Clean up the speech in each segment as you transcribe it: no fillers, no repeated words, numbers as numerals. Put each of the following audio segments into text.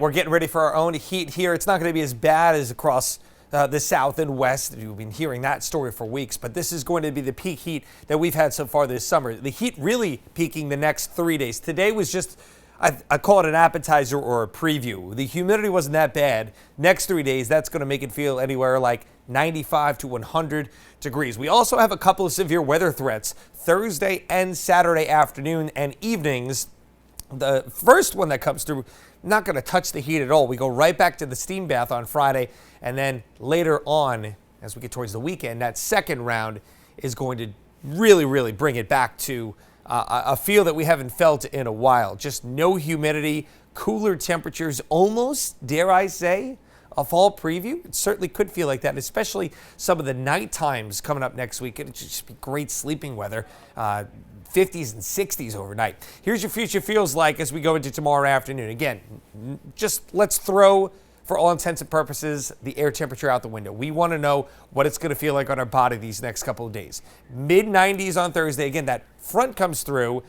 We're getting ready for our own heat here. It's not going to be as bad as across the south and west. You've been hearing that story for weeks, but this is going to be the peak heat that we've had so far this summer. The heat really peaking the next 3 days. Today was just, I call it an appetizer or a preview. The humidity wasn't that bad. Next 3 days, that's going to make it feel anywhere like 95 to 100 degrees. We also have a couple of severe weather threats Thursday and Saturday afternoon and evenings. The first one that comes through, not going to touch the heat at all. We go right back to the steam bath on Friday, and then later on, as we get towards the weekend, that second round is going to really bring it back to a feel that we haven't felt in a while. Just no humidity, cooler temperatures, almost, dare I say, a fall preview. It certainly could feel like that, especially some of the night times coming up next week. It'll just be great sleeping weather. 50s and 60s overnight. Here's your future feels like as we go into tomorrow afternoon. Again, just let's throw, for all intents and purposes, the air temperature out the window. We want to know what it's going to feel like on our body these next couple of days. Mid-90s on Thursday. Again, that front comes through.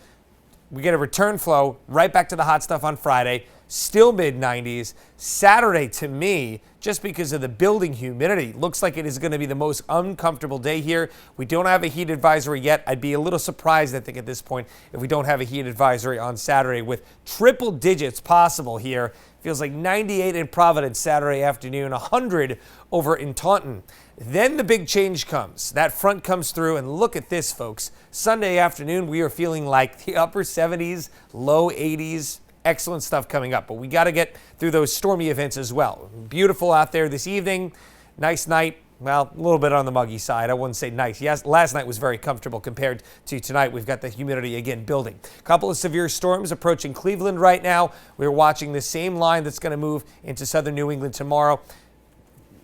We get a return flow right back to the hot stuff on Friday. Still mid-90s. Saturday, to me, just because of the building humidity, looks like it is going to be the most uncomfortable day here. We don't have a heat advisory yet. I'd be a little surprised, I think, at this point, if we don't have a heat advisory on Saturday with triple digits possible here. Feels like 98 in Providence Saturday afternoon, 100 over in Taunton. Then the big change comes. That front comes through, and look at this, folks. Sunday afternoon, we are feeling like the upper 70s, low 80s. Excellent stuff coming up, but we got to get through those stormy events as well. Beautiful out there this evening. Nice night. Well, a little bit on the muggy side. I wouldn't say nice. Yes, last night was very comfortable compared to tonight. We've got the humidity again building. A couple of severe storms approaching Cleveland right now. We're watching the same line that's going to move into southern New England tomorrow.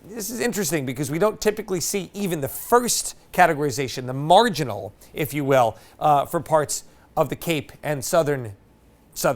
This is interesting because we don't typically see even the first categorization, the marginal, if you will, for parts of the Cape and southern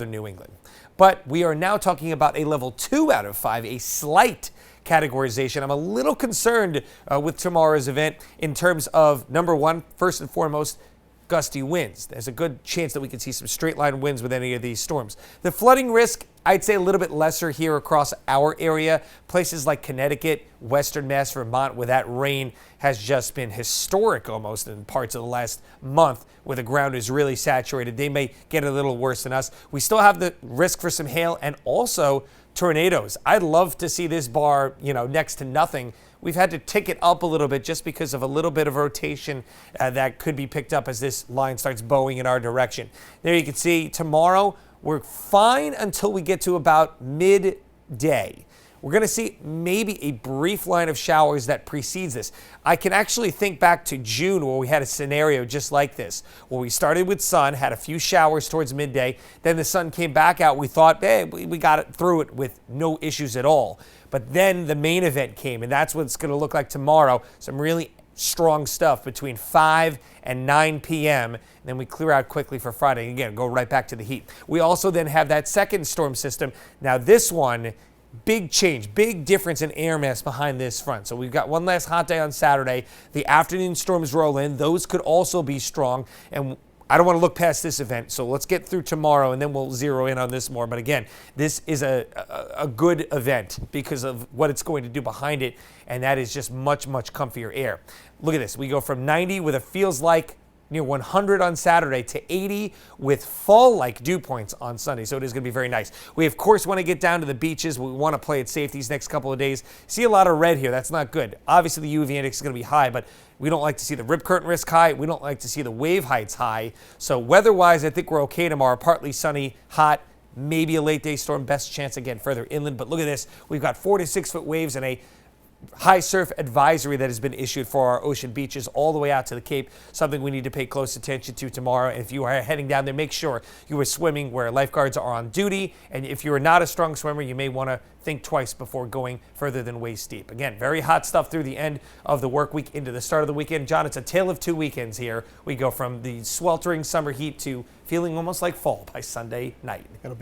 New England. But we are now talking about a level 2 out of 5, a slight categorization. I'm a little concerned with tomorrow's event in terms of, number one, first and foremost, gusty winds. There's a good chance that we could see some straight line winds with any of these storms. The flooding risk, I'd say a little bit lesser here across our area. Places like Connecticut, Western Mass, Vermont, where that rain has just been historic almost in parts of the last month where the ground is really saturated. They may get a little worse than us. We still have the risk for some hail and also tornadoes. I'd love to see this bar, next to nothing. We've had to tick it up a little bit just because of a little bit of rotation that could be picked up as this line starts bowing in our direction. There you can see tomorrow we're fine until we get to about midday. We're going to see maybe a brief line of showers that precedes this. I can actually think back to June where we had a scenario just like this, where we started with sun, had a few showers towards midday, then the sun came back out. We thought, hey, we got it through it with no issues at all. But then the main event came, and that's what it's going to look like tomorrow. Some really strong stuff between 5 and 9 p.m. And then we clear out quickly for Friday. Again, go right back to the heat. We also then have that second storm system. Now this one, big change, big difference in air mass behind this front. So we've got one last hot day on Saturday. The afternoon storms roll in. Those could also be strong. And I don't want to look past this event, so let's get through tomorrow and then we'll zero in on this more. But again, this is a good event because of what it's going to do behind it, and that is just much comfier air. Look at this. We go from 90 with it feels like near 100 on Saturday to 80 with fall-like dew points on Sunday. So it is going to be very nice. We, of course, want to get down to the beaches. We want to play it safe these next couple of days. See a lot of red here. That's not good. Obviously, the UV index is going to be high, but we don't like to see the rip current risk high. We don't like to see the wave heights high. So weather-wise, I think we're okay tomorrow. Partly sunny, hot, maybe a late-day storm. Best chance, again, further inland. But look at this. We've got 4 to 6 foot waves and a high surf advisory that has been issued for our ocean beaches all the way out to the Cape, something we need to pay close attention to tomorrow. If you are heading down there, make sure you are swimming where lifeguards are on duty. And if you are not a strong swimmer, you may want to think twice before going further than waist deep. Again, very hot stuff through the end of the work week into the start of the weekend. John, it's a tale of 2 weekends here. We go from the sweltering summer heat to feeling almost like fall by Sunday night.